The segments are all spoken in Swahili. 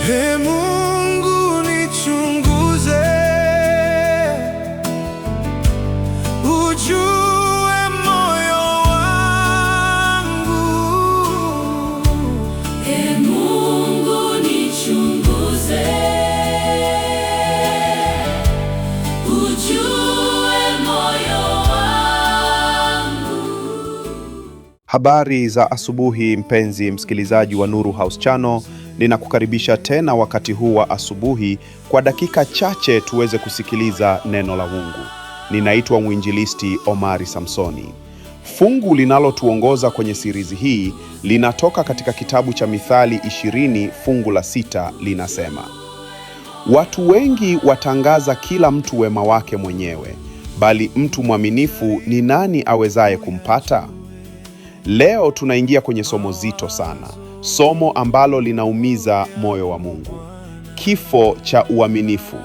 Ee Mungu nichunguze, ujue moyo wangu. Ee Mungu nichunguze, ujue moyo wangu. Habari za asubuhi mpenzi msikilizaji wa Nuru House Channel. Ninakukaribisha tena wakati huu wa asubuhi kwa dakika chache tuweze kusikiliza neno la Mungu. Ninaitwa mwinjilisti Omari Samsoni. Fungu linalotuongoza kwenye series hii linatoka katika kitabu cha Mithali 20 fungu la 6, linasema: watu wengi watangaza kila mtu wema wake mwenyewe, bali mtu mwaminifu ni nani awezaye kumpata? Leo tunaingia kwenye somo zito sana, somo ambalo linaumiza moyo wa Mungu. Kifo cha uaminifu.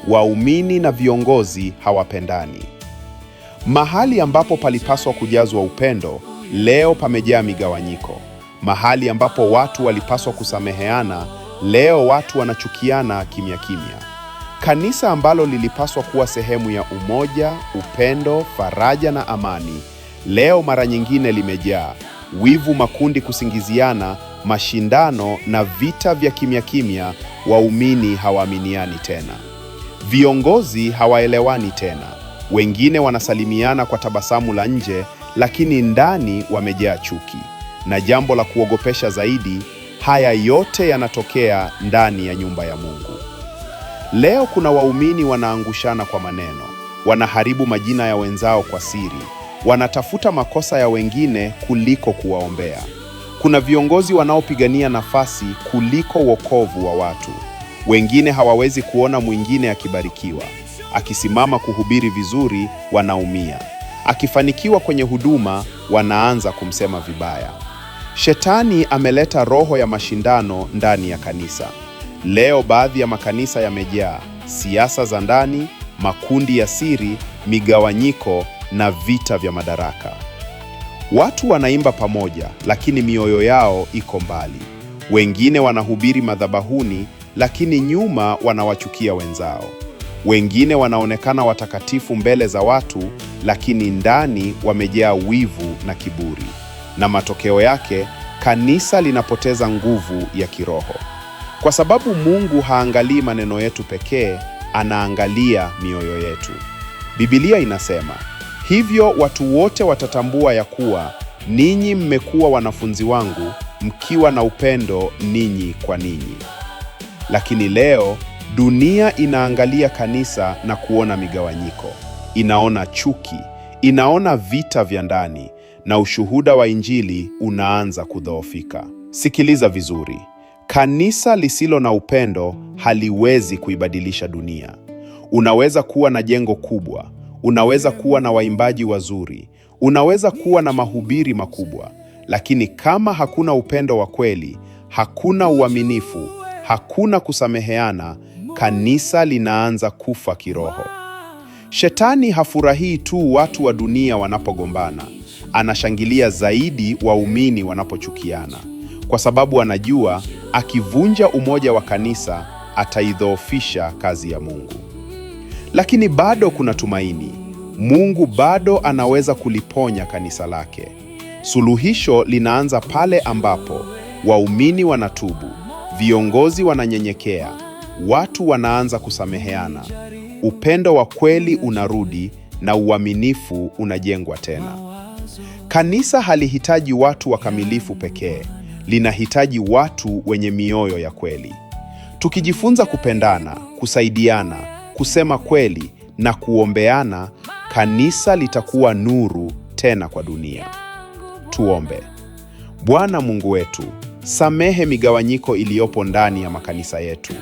Waumini na viongozi hawapendani. Mahali ambapo palipaswa kujazwa upendo, leo pamejaa migawanyiko. Mahali ambapo watu walipaswa kusameheana, leo watu wanachukiana kimya kimya. Kanisa ambalo lilipaswa kuwa sehemu ya umoja, upendo, faraja na amani, leo mara nyingine limejaa wivu, makundi kusingiziana, mashindano na vita vya kimya kimya. Waumini hawaaminiani tena. Viongozi hawaelewani tena. Wengine wanasalimiana kwa tabasamu la nje, lakini ndani wamejaa chuki. Na jambo la kuogopesha zaidi, haya yote yanatokea ndani ya nyumba ya Mungu. Leo kuna waumini wanaangushana kwa maneno, wanaharibu majina ya wenzao kwa siri, wanatafuta makosa ya wengine kuliko kuwaombea. Kuna viongozi wanaopigania nafasi kuliko wokovu wa watu. Wengine hawawezi kuona mwingine akibarikiwa. Akisimama kuhubiri vizuri, wanaumia. Akifanikiwa kwenye huduma, wanaanza kumsema vibaya. Shetani ameleta roho ya mashindano ndani ya kanisa. Leo baadhi ya makanisa yamejaa siasa za ndani, makundi ya siri, migawanyiko na vita vya madaraka. Watu wanaimba pamoja, lakini mioyo yao iko mbali. Wengine wanahubiri madhabahuni, lakini nyuma wanawachukia wenzao. Wengine wanaonekana watakatifu mbele za watu, lakini ndani wamejaa wivu na kiburi. Na matokeo yake, kanisa linapoteza nguvu ya kiroho. Kwa sababu Mungu haangalii maneno yetu pekee, anaangalia mioyo yetu. Biblia inasema, hivyo watu wote watatambua ya kuwa ninyi mmekuwa wanafunzi wangu, mkiwa na upendo ninyi kwa ninyi. Lakini leo dunia inaangalia kanisa na kuona migawanyiko, inaona chuki, inaona vita vya ndani, na ushuhuda wa Injili unaanza kudhoofika. Sikiliza vizuri. Kanisa lisilo na upendo haliwezi kuibadilisha dunia. Unaweza kuwa na jengo kubwa, unaweza kuwa na waimbaji wazuri, unaweza kuwa na mahubiri makubwa, lakini kama hakuna upendo wa kweli, hakuna uaminifu, hakuna kusameheana, kanisa linaanza kufa kiroho. Shetani hafurahii tu watu wa dunia wanapogombana, anashangilia zaidi waumini wanapochukiana, kwa sababu anajua akivunja umoja wa kanisa ataidhoofisha kazi ya Mungu. Lakini bado kuna tumaini. Mungu bado anaweza kuliponya kanisa lake. Suluhisho linaanza pale ambapo waumini wanatubu, viongozi wananyenyekea, watu wanaanza kusameheana, upendo wa kweli unarudi na uaminifu unajengwa tena. Kanisa halihitaji watu wakamilifu pekee, linahitaji watu wenye mioyo ya kweli. Tukijifunza kupendana, kusaidiana, kusema kweli na kuombeana, kanisa litakuwa nuru tena kwa dunia. Tuombe. Bwana Mungu wetu, samehe migawanyiko iliyopo ndani ya makanisa yetu.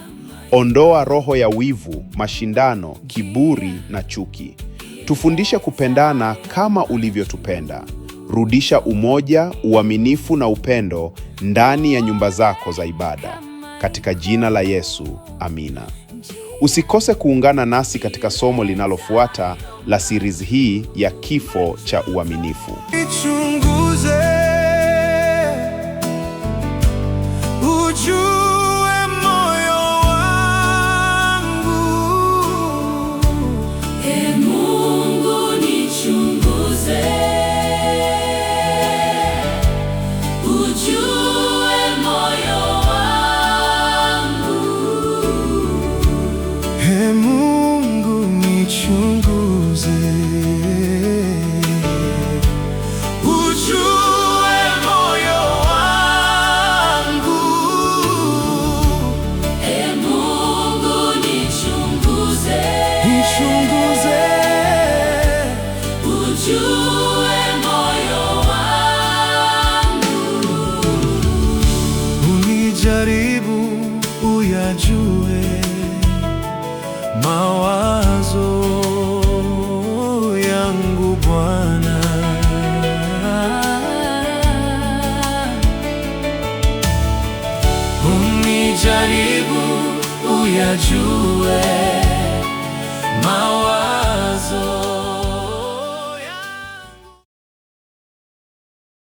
Ondoa roho ya wivu, mashindano, kiburi na chuki. Tufundishe kupendana kama ulivyotupenda. Rudisha umoja, uaminifu na upendo ndani ya nyumba zako za ibada. Katika jina la Yesu, amina. Usikose kuungana nasi katika somo linalofuata la series hii ya kifo cha uaminifu. Ujue moyo uyajue mawazo yangu Bwana. Unijaribu uyajue